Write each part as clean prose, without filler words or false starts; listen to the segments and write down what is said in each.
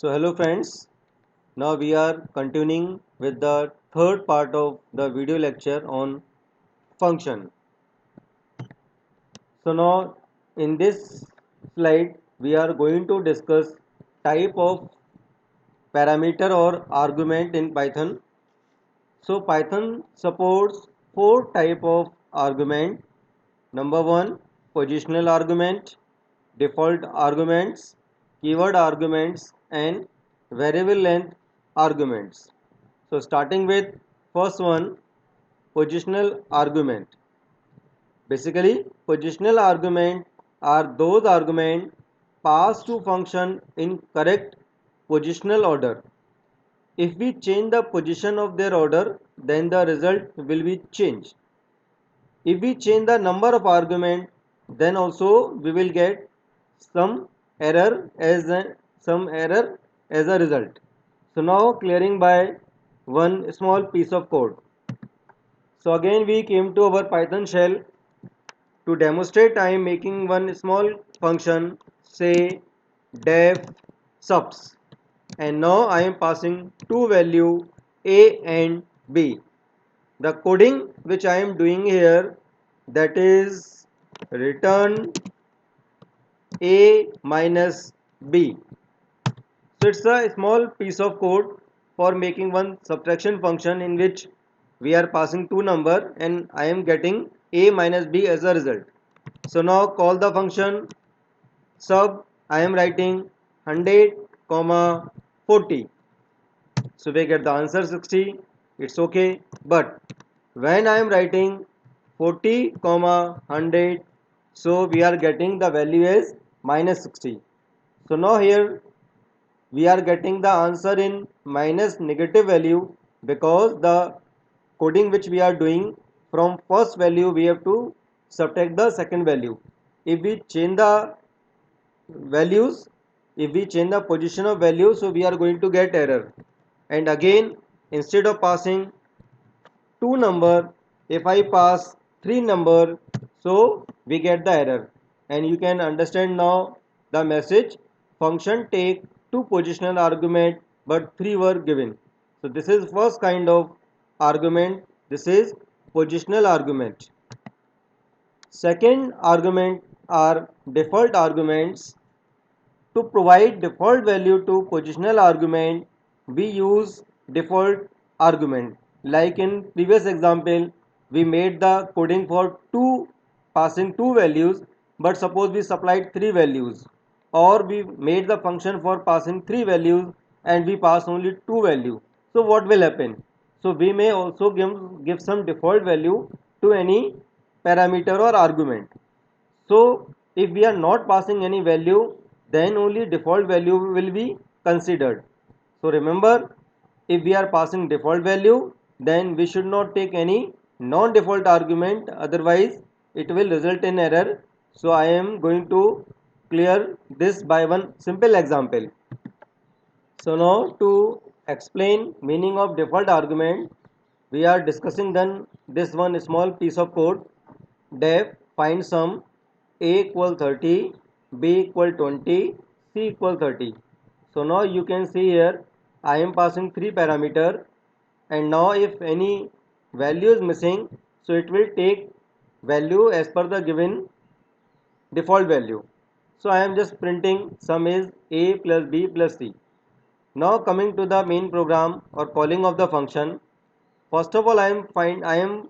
So hello friends, now we are continuing with the third part of the video lecture on function. So now in this slide we are going to discuss type of parameter or argument in Python. So Python supports four type of argument. Number one, positional argument, default arguments, keyword arguments and variable length arguments. So starting with first one, positional argument. Basically, positional argument are those arguments passed to function in correct positional order. If we change the position of their order, then the result will be changed. If we change the number of argument, then also we will get some error as a result. So now clearing by one small piece of code. So again we came to our Python shell. To demonstrate, I am making one small function, say def subs, and now I am passing two value a and b. The coding which I am doing here, that is return a minus b. So it's a small piece of code for making one subtraction function in which we are passing two number and I am getting a minus b as a result. So now call the function sub. I am writing 100 comma 40. So we get the answer 60. It's okay. But when I am writing 40 comma 100, so we are getting the value as minus 60. So now here we are getting the answer in minus negative value because the coding which we are doing, from first value we have to subtract the second value. If we change the values, if we change the position of value, so we are going to get error. And again, instead of passing two number, if I pass three number, so we get the error. And you can understand now the message, function take two positional argument but three were given. So this is first kind of argument. This is positional argument. Second argument are default arguments. To provide default value to positional argument, we use default argument. Like in previous example, we made the coding for passing two values, but suppose we supplied three values, or we made the function for passing three values and we pass only two value. So what will happen? So we may also give some default value to any parameter or argument. So if we are not passing any value, then only default value will be considered. So remember, if we are passing default value, then we should not take any non-default argument, otherwise it will result in error. So I am going to clear this by one simple example. So now to explain meaning of default argument, we are discussing then this one small piece of code. Def find sum a equal 30, b equal 20, c equal 30. So now you can see here I am passing three parameter, and now if any value is missing, so it will take value as per the given default value. So I am just printing sum is a plus b plus c. Now coming to the main program or calling of the function. First of all, I am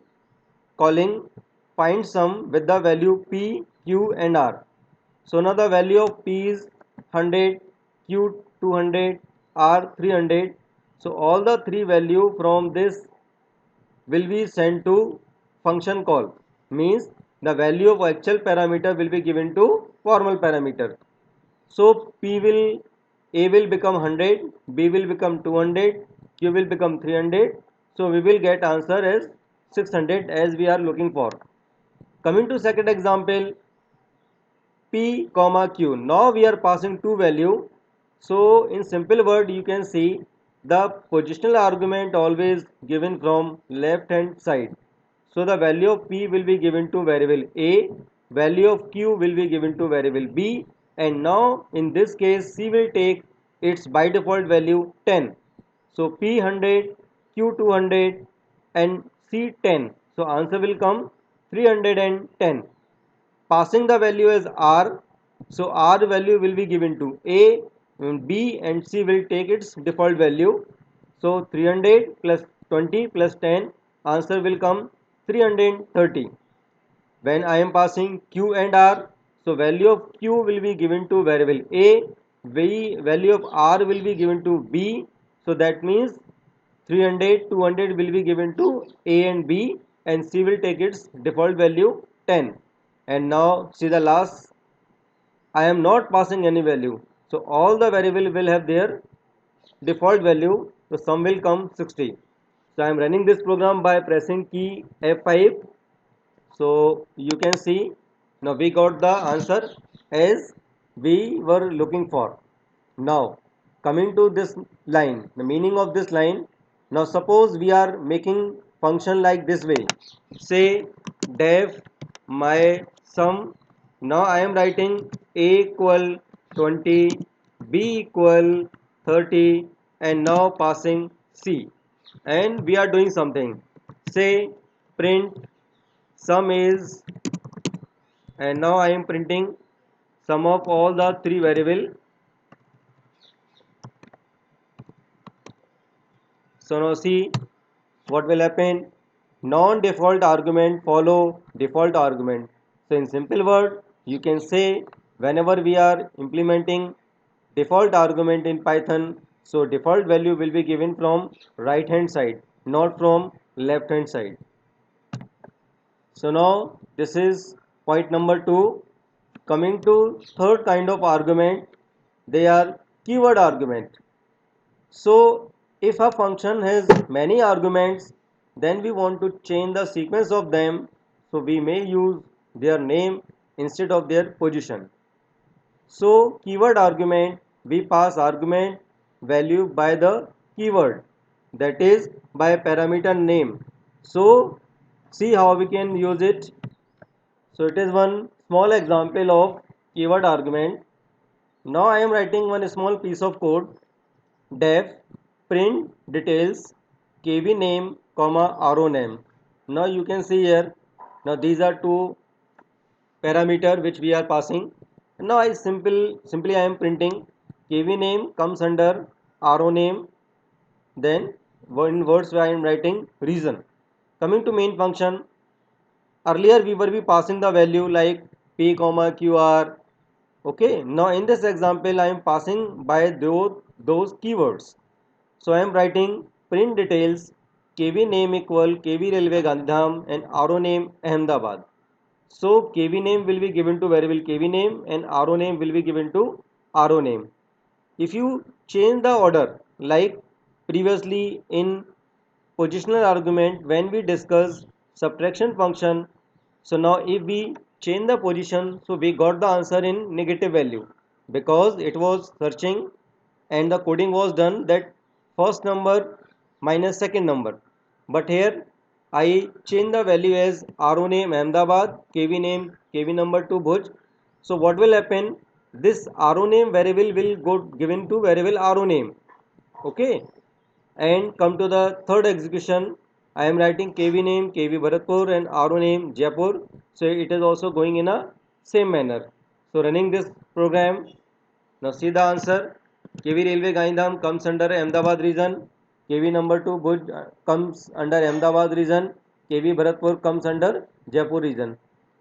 calling find sum with the value p, q and r. So now the value of p is 100, q 200, r 300. So all the three value from this will be sent to function call, means the value of actual parameter will be given to formal parameter. So a will become 100, b will become 200, q will become 300. So we will get answer as 600 as we are looking for. Coming to second example, p comma q. Now we are passing two value. So in simple word you can see the positional argument always given from left hand side. So the value of p will be given to variable a, value of q will be given to variable b, and now in this case c will take its by default value 10. So P 100, Q 200 and C 10. So answer will come 310. Passing the value as R, so R value will be given to A, B and C will take its default value. So 300 plus 20 plus 10, answer will come 330. When I am passing Q and R, so value of Q will be given to variable A, value of R will be given to B, so that means 300, 200 will be given to A and B and C will take its default value 10. And now see the last, I am not passing any value. So all the variable will have their default value. So sum will come 60. So I am running this program by pressing key F5. So you can see now we got the answer as we were looking for. Now coming to this line, the meaning of this line. Now suppose we are making function like this way. Say def my sum. Now I am writing a equal 20, b equal 30 and now passing c. And we are doing something. Say print sum is, and now I am printing sum of all the three variable. So now see what will happen. Non-default argument follow default argument. So in simple word you can say whenever we are implementing default argument in Python, so default value will be given from right hand side, not from left hand side. So now this is point number 2. Coming to third kind of argument, they are keyword argument. So if a function has many arguments, then we want to change the sequence of them, so we may use their name instead of their position. So keyword argument, we pass argument value by the keyword, that is by parameter name. So see how we can use it. So it is one small example of keyword argument. Now I am writing one small piece of code. Def print details kv name comma ro name. Now you can see here, now these are two parameter which we are passing. Now I simply I am printing kv name comes under ro name, then in words I am writing reason. Coming to main function, earlier we were be passing the value like p comma qr. Okay, now in this example I am passing by those keywords. So I am writing print details kv name equal kv railway Gandhidham and ro name Ahmedabad. So kv name will be given to variable kv name and ro name will be given to ro name. If you change the order like previously in positional argument when we discuss subtraction function, so now if we change the position, so we got the answer in negative value because it was searching and the coding was done that first number minus second number. But here I change the value as ro name Ahmedabad, kv name kv number 2 Bhuj. So what will happen, this ro name variable will go given to variable ro name. Okay, and come to the third execution. I am writing kv name kv Bharatpur and ro name Jaipur, so it is also going in a same manner. So running this program, now see the answer. kv railway Gaindham comes under Ahmedabad region, kv number 2 Bhuj comes under Ahmedabad region, kv Bharatpur comes under Jaipur region.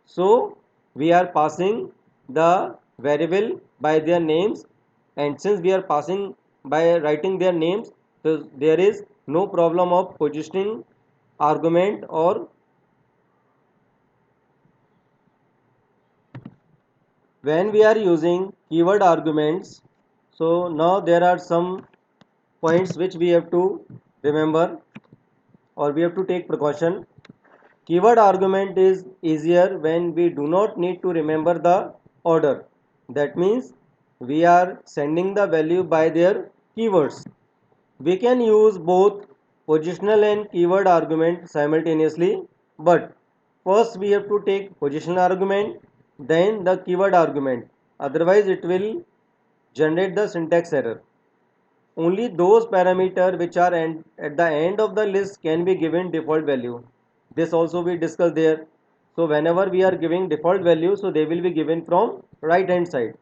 So we are passing the variable by their names, and since we are passing by writing their names, so there is no problem of positioning argument. Or when we are using keyword arguments, so now there are some points which we have to remember or we have to take precaution. Keyword argument is easier when we do not need to remember the order. That means we are sending the value by their keywords. We can use both positional and keyword argument simultaneously, but first we have to take positional argument, then the keyword argument. Otherwise it will generate the syntax error. only those parameters which are at the end of the list can be given default value. This also we discussed there. So whenever we are giving default value, so they will be given from right hand side.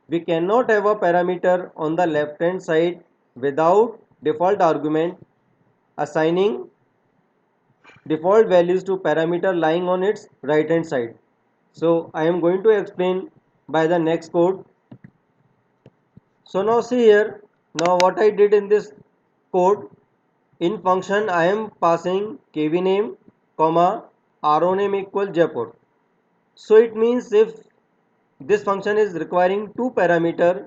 We cannot have a parameter on the left hand side without default argument assigning default values to parameter lying on its right hand side. So I am going to explain by the next code. So now see here, now what I did in this code, in function I am passing kv name comma ro name equal Jaipur. So it means if this function is requiring two parameter,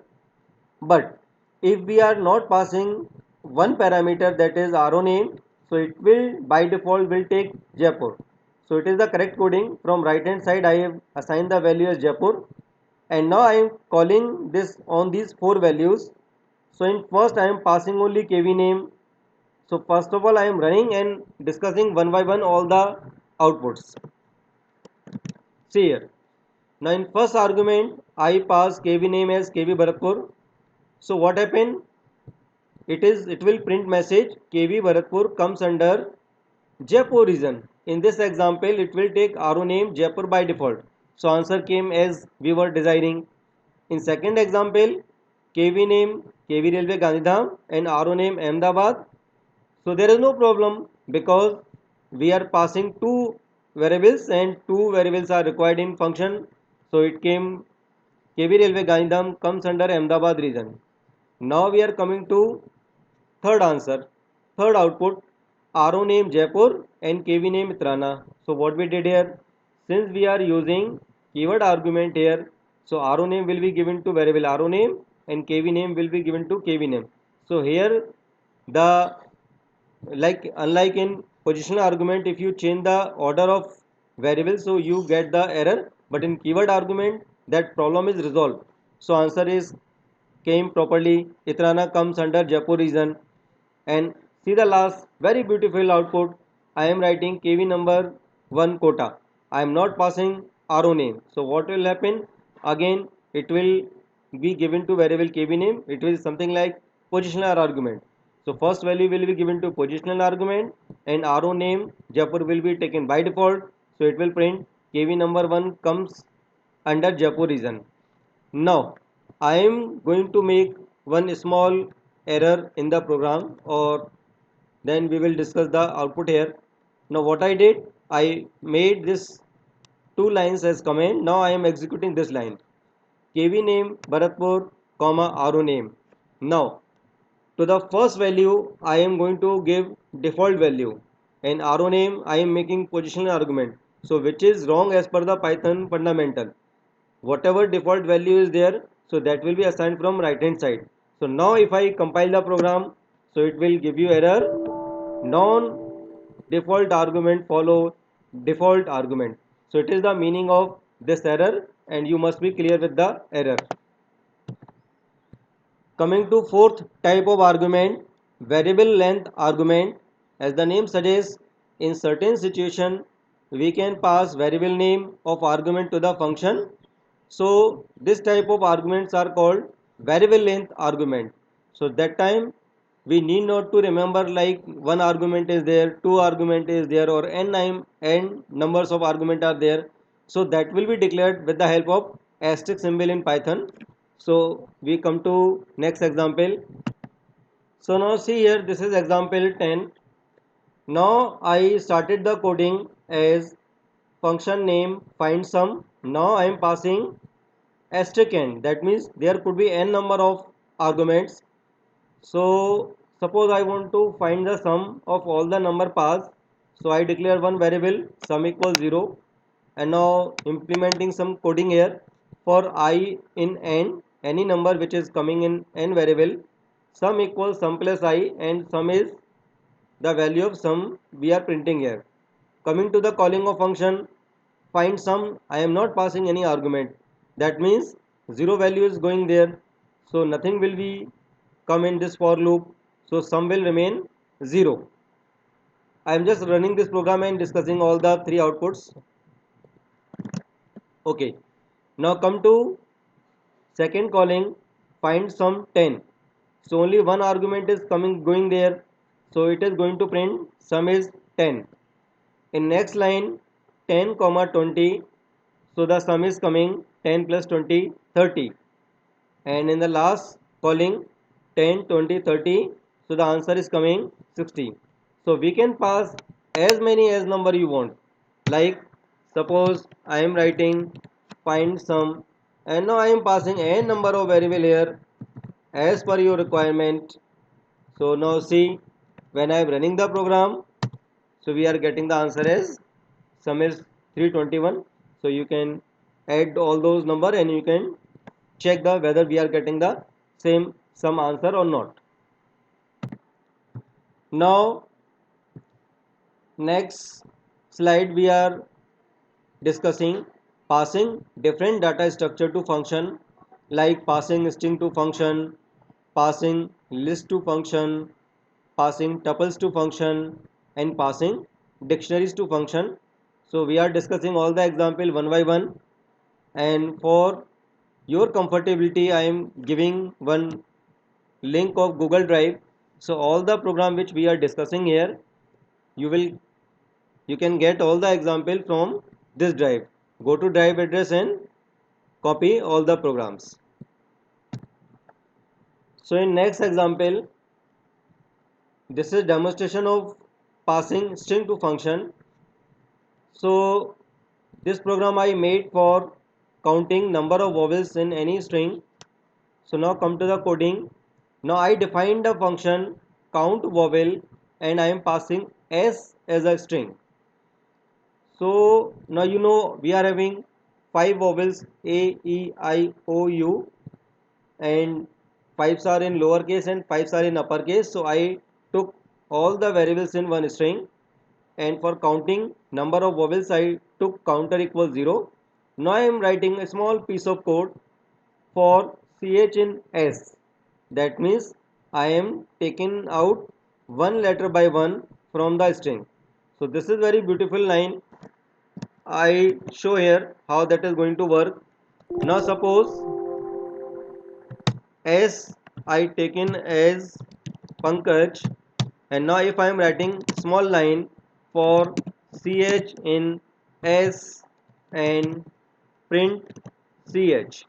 but if we are not passing one parameter, that is ro name, so it will by default will take Jaipur. So it is the correct coding. From right hand side I have assigned the value as Jaipur, and now I am calling this on these four values. So in first I am passing only kv name. So first of all I am running and discussing one by one all the outputs. See here. Now in first argument I pass kv name as kv Bharatpur. So what happened? It will print message kv Bharatpur comes under Jaipur region. In this example it will take ro name Jaipur by default. So answer came as we were desiring. In second example, KV name KV Railway Gandhidham and RO name Ahmedabad. So there is no problem because we are passing two variables and two variables are required in function. So it came KV Railway Gandhidham comes under Ahmedabad region. Now we are coming to third answer, third output, RO name Jaipur and KV name Trana. So what we did here, since we are using keyword argument here, so RO name will be given to variable RO name and KV name will be given to KV name. So here the like unlike in positional argument, if you change the order of variables, so you get the error, but in keyword argument that problem is resolved. So answer is came properly. Itrana comes under Jaipur region. And see the last very beautiful output. I am writing KV number 1 quota. I am not passing RO name. So what will happen? Again it will be given to variable KV name. It will something like positional argument. So first value will be given to positional argument and RO name Jaipur will be taken by default. So it will print KV number 1 comes under Jaipur region. Now I am going to make one small error in the program, or then we will discuss the output here. Now what I did, I made this two lines as command. Now I am executing this line, KV name Bharatpur comma RO name. Now to the first value I am going to give default value, and RO name I am making positional argument, so which is wrong as per the Python fundamental. Whatever default value is there, so that will be assigned from right hand side. So now if I compile the program, so it will give you error, non default argument follow default argument. So it is the meaning of this error and you must be clear with the error. Coming to fourth type of argument, variable length argument. As the name suggests, in certain situation we can pass variable name of argument to the function. So this type of arguments are called variable length argument. So that time we need not to remember like one argument is there, two argument is there, or n numbers of argument are there. So that will be declared with the help of asterisk symbol in Python. So we come to next example. So now see here, this is example 10. Now I started the coding as function name find sum. Now I am passing asterisk n, that means there could be n number of arguments. So suppose I want to find the sum of all the number passed, so I declare one variable sum equals 0, and now implementing some coding here. For I in n, any number which is coming in n variable, sum equals sum plus I, and sum is the value of sum we are printing here. Coming to the calling of function find sum, I am not passing any argument, that means 0 value is going there, so nothing will be come in this for loop, so sum will remain 0. I am just running this program and discussing all the three outputs. Okay, now come to second calling find sum 10. So only one argument is going there. So it is going to print sum is 10. In next line 10 comma 20. So the sum is coming 10 plus 20 30. And in the last calling 10 20 30. So the answer is coming 60. So we can pass as many as number you want. Like suppose I am writing find sum, and now I am passing a number of variable here as per your requirement. So now see, when I am running the program, so we are getting the answer as sum is 321. So you can add all those number and you can check the whether we are getting the same sum answer or not. Now next slide we are discussing passing different data structure to function, like passing string to function, passing list to function, passing tuples to function, and passing dictionaries to function. So we are discussing all the example one by one, and for your comfortability I am giving one link of Google Drive. So all the program which we are discussing here, you will you can get all the example from this drive. Go to drive address and copy all the programs. So in next example, this is demonstration of passing string to function. So this program I made for counting number of vowels in any string. So now come to the coding. Now I defined the function count vowel and I am passing s as a string. So now you know we are having five vowels a, e, I, o, u, and fives are in lowercase and fives are in uppercase. So I took all the variables in one string, and for counting number of vowels I took counter equals 0. Now I am writing a small piece of code for ch in s. That means I am taking out one letter by one from the string. So this is very beautiful line. I show here how that is going to work. Now suppose S I taken as Pankaj, and now if I am writing small line for ch in s and print ch.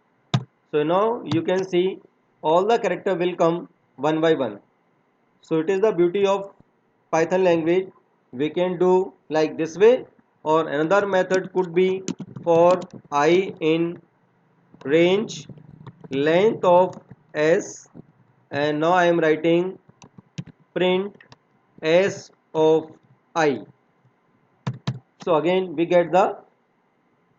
So now you can see all the character will come one by one. So it is the beauty of Python language. We can do like this way, or another method could be for I in range length of s, and now I am writing print s of I. So again we get the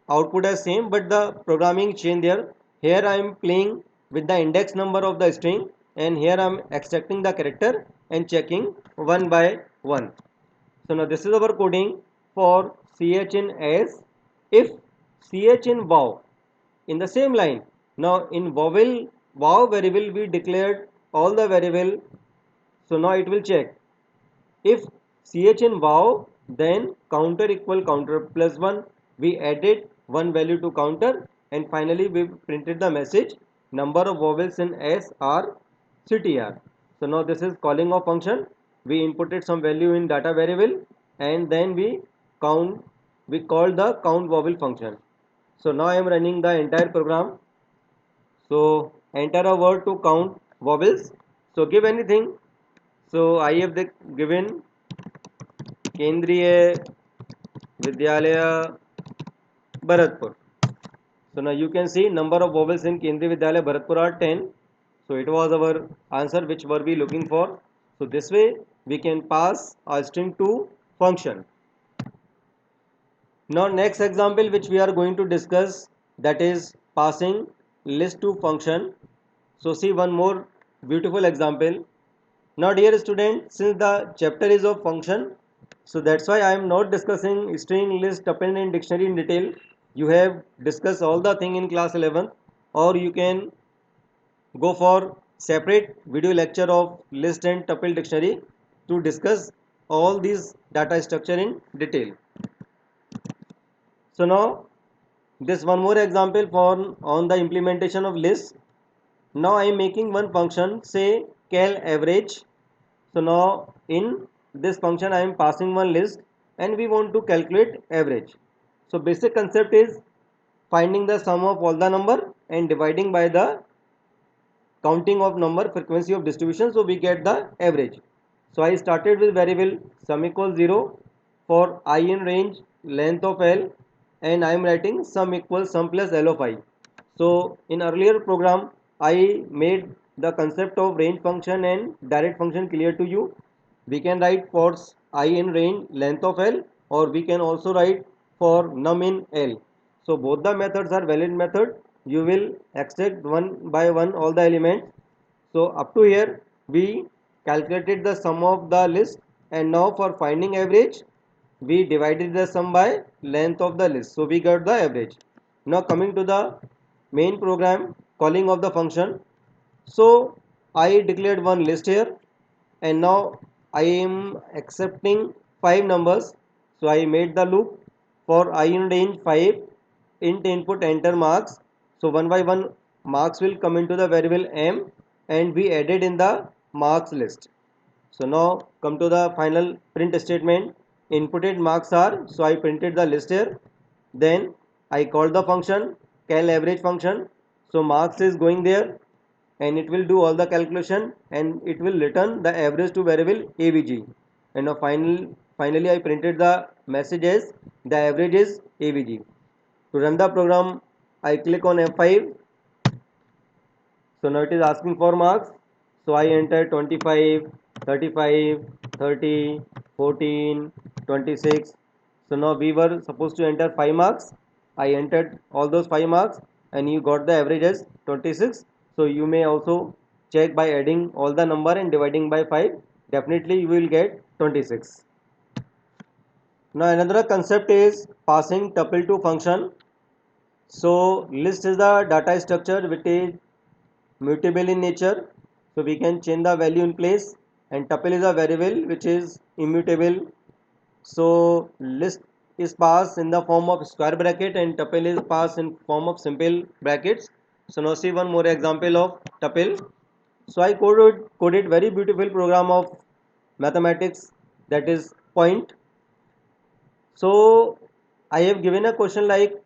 output as same, but the programming change there. Here I am playing with the index number of the string, and here I am extracting the character and checking one by one. So now this is our coding for ch in s. If ch in wow in the same line, now in wow variable we declared all the variable. So now it will check if ch in wow, then counter equal counter plus 1. We added one value to counter, and finally we printed the message number of vowels in S are CTR. So now this is calling of function. We inputted some value in data variable, and then we called the count vowel function. So now I am running the entire program. So enter a word to count vowels. So give anything. So I have given केंद्रीय विद्यालय Bharatpur. So now you can see number of vowels in Kendriya Vidyalaya Bharatpur are 10. So it was our answer which were we looking for. So this way we can pass a string to function. Now next example which we are going to discuss, that is passing list to function. So see one more beautiful example. Now dear student, since the chapter is of function, so that's why I am not discussing string, list, tuple and dictionary in detail. You have discussed all the thing in class 11, or you can go for separate video lecture of list and tuple dictionary to discuss all these data structure in detail. So now this one more example for on the implementation of list. Now I am making one function, say cal average. So now in this function I am passing one list and we want to calculate average. So basic concept is finding the sum of all the number and dividing by the counting of number frequency of distribution, so we get the average. So I started with variable sum equals 0 for I in range length of L, and I am writing sum equals sum plus L of I. So in earlier program I made the concept of range function and direct function clear to you. We can write for I in range length of L, or we can also write for num in L. So both the methods are valid method. You will extract one by one all the elements. So up to here we calculated the sum of the list, and now for finding average we divided the sum by length of the list. So we got the average. Now coming to the main program calling of the function. So I declared one list here, and now I am accepting 5 numbers. So I made the loop for I in range 5 int input enter marks. So one by one marks will come into the variable m, and we added in the marks list. So now come to the final print statement. Inputted marks are, so I printed the list here. Then I called the function cal average function. So marks is going there, and it will do all the calculation, and it will return the average to variable avg. And now finally I printed the message as the average is avg. To run the program I click on F5. So now it is asking for marks. So I enter 25, 35, 30, 14, 26. So now we were supposed to enter 5 marks. I entered all those 5 marks, and you got the average as 26. So you may also check by adding all the number and dividing by 5. Definitely you will get 26. Now another concept is passing tuple to function. So list is the data structure which is mutable in nature, so we can change the value in place, and tuple is a variable which is immutable. So list is passed in the form of square bracket and tuple is passed in form of simple brackets. So now see one more example of tuple. So I coded very beautiful program of mathematics, that is point. So I have given a question like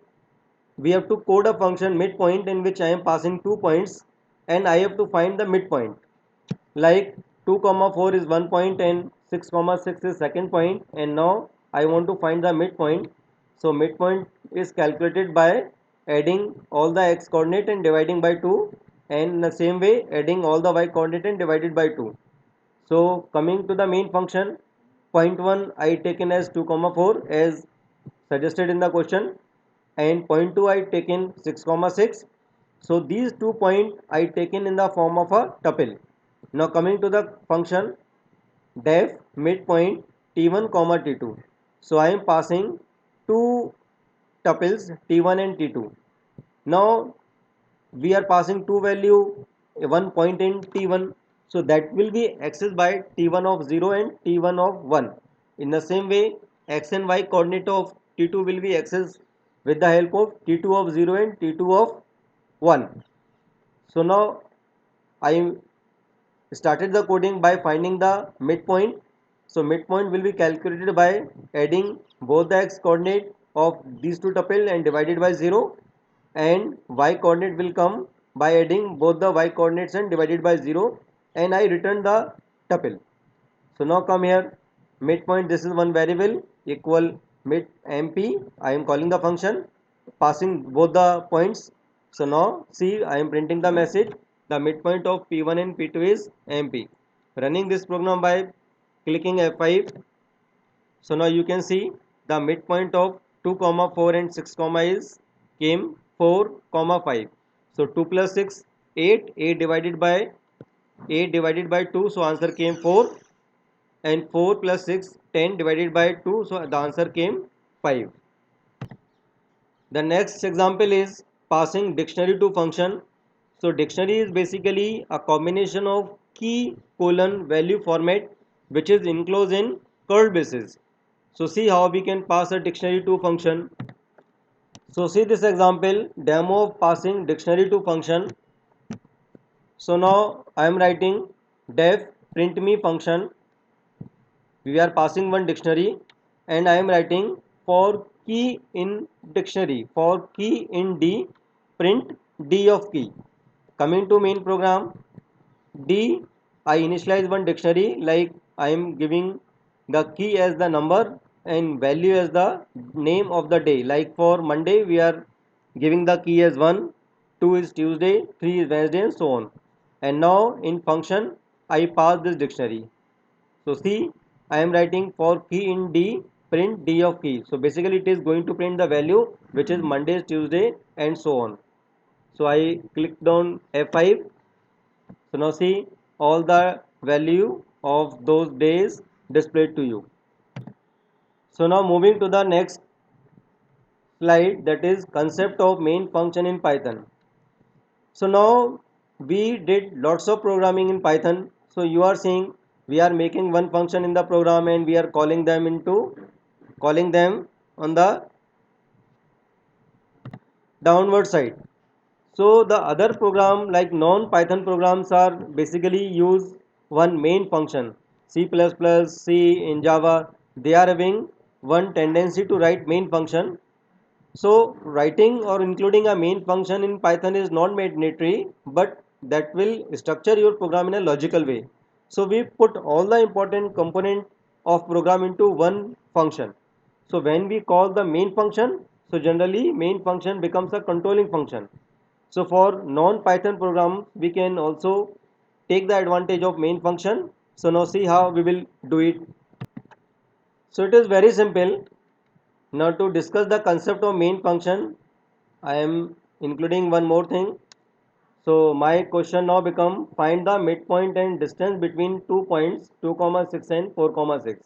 we have to code a function midpoint in which I am passing 2 points, and I have to find the midpoint. Like 2 comma 4 is one point and 6 comma 6 is second point, and now I want to find the midpoint. So midpoint is calculated by adding all the x coordinate and dividing by 2, and in the same way adding all the y coordinate and divided by 2. So coming to the main function, point 1 I taken as 2 comma 4 as suggested in the question, and point 2 I taken 6 comma 6. So these 2 point I taken in the form of a tuple. Now coming to the function def midpoint t1 comma t2. So I am passing two tuples t1 and t2. Now we are passing two value, one point in t1, so that will be accessed by t1 of 0 and t1 of 1. In the same way x and y coordinate of t2 will be accessed with the help of t2 of 0 and t2 of 1. So now I started the coding by finding the midpoint. So midpoint will be calculated by adding both the x coordinate of these two tuple and divided by 0, and y coordinate will come by adding both the y coordinates and divided by 0, and I return the tuple. So now come here, midpoint, this is one variable equal mid mp. I am calling the function passing both the points. So now see, I am printing the message. The midpoint of P1 and P2 is mp. Running this program by clicking F5. So now you can see the midpoint of 2 comma 4 and 6 comma is came 4 comma 5. So 2 plus 6 8, 8 divided by 2, so answer came 4, and 4 plus 6 10 divided by 2, so the answer came 5. The next example is passing dictionary to function. So dictionary is basically a combination of key colon value format which is enclosed in curly braces. So see how we can pass a dictionary to function. So see this example demo of passing dictionary to function. So now I am writing def print me function, we are passing one dictionary, and I am writing for key in dictionary, for key in D, print D of key. Coming to main program, D, I initialize one dictionary, like I am giving the key as the number and value as the name of the day. Like for Monday, we are giving the key as 1, 2 is Tuesday, 3 is Wednesday, and so on. And now in function, I pass this dictionary. So see, I am writing for key in D, print D of key. So basically it is going to print the value which is Monday, Tuesday, and so on. So I clicked on F5. So now see all the value of those days displayed to you. So now moving to the next slide, that is concept of main function in Python. So now we did lots of programming in Python. So you are seeing we are making one function in the program and we are calling them on the downward side. So the other program like non-Python programs are basically use one main function. C++, C in Java, they are having one tendency to write main function. So writing or including a main function in Python is not mandatory, but that will structure your program in a logical way. So we put all the important component of program into one function. So when we call the main function, so generally main function becomes a controlling function. So for non-Python program, we can also take the advantage of main function. So now see how we will do it. So it is very simple. Now to discuss the concept of main function, I am including one more thing. So my question now become find the midpoint and distance between 2 points 2 comma 6 and 4 comma 6.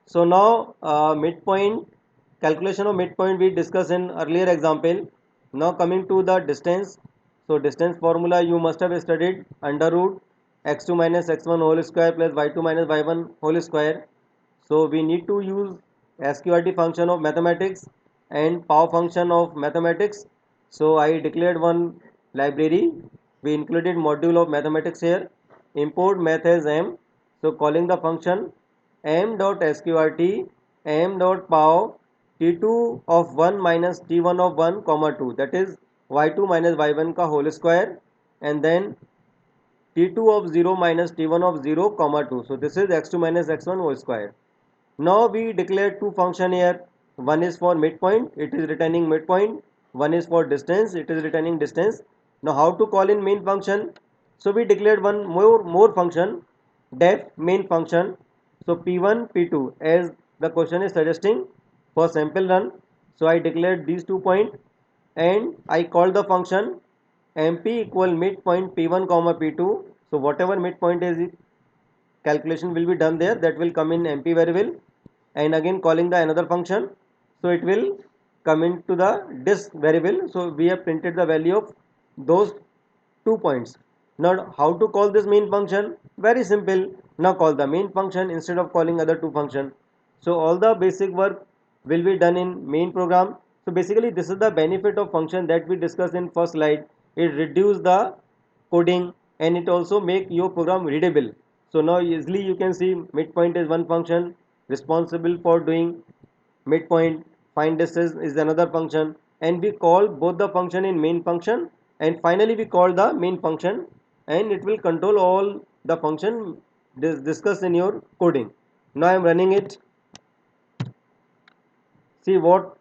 So now midpoint calculation of midpoint we discussed in earlier example. Now coming to the distance. So distance formula you must have studied under root x2 minus x1 whole square plus y2 minus y1 whole square. So we need to use SQRT function of mathematics and power function of mathematics. So I declared one library. We included module of mathematics here. Import math as m. So calling the function m.sqrt m.pow t2 of 1 minus t1 of 1 comma 2, that is y2 minus y1 ka whole square, and then t2 of 0 minus t1 of 0 comma 2. So this is x2 minus x1 whole square. Now we declare two function here. One is for midpoint, it is returning midpoint. One is for distance, it is returning distance. Now how to call in main function? So we declared one more function, def main function. So p1 p2 as the question is suggesting for sample run. So I declared these 2 points and I called the function mp equal midpoint p1 comma p2. So whatever midpoint is calculation will be done there, that will come in mp variable, and again calling the another function, so it will come into the disk variable. So we have printed the value of those 2 points. Now how to call this main function? Very simple. Now call the main function instead of calling other two function. So all the basic work will be done in main program. So basically this is the benefit of function that we discussed in first slide. It reduce the coding and it also make your program readable. So now easily you can see midpoint is one function responsible for doing midpoint, find distance is another function, and we call both the function in main function, and finally we call the main function, and it will control all the function discussed in your coding. Now I am running it. See what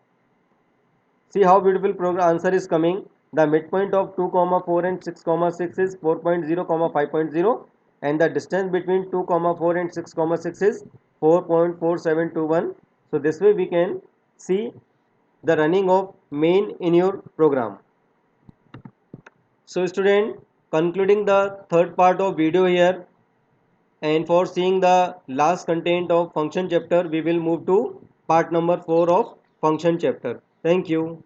See how beautiful program answer is coming. The midpoint of 2 comma 4 and 6 comma 6 is 4.0 comma 5.0, and the distance between 2 comma 4 and 6 comma 6 is 4.4721. So this way we can see the running of main in your program. So student, concluding the third part of video here, and for seeing the last content of function chapter we will move to part number 4 of function chapter. Thank you.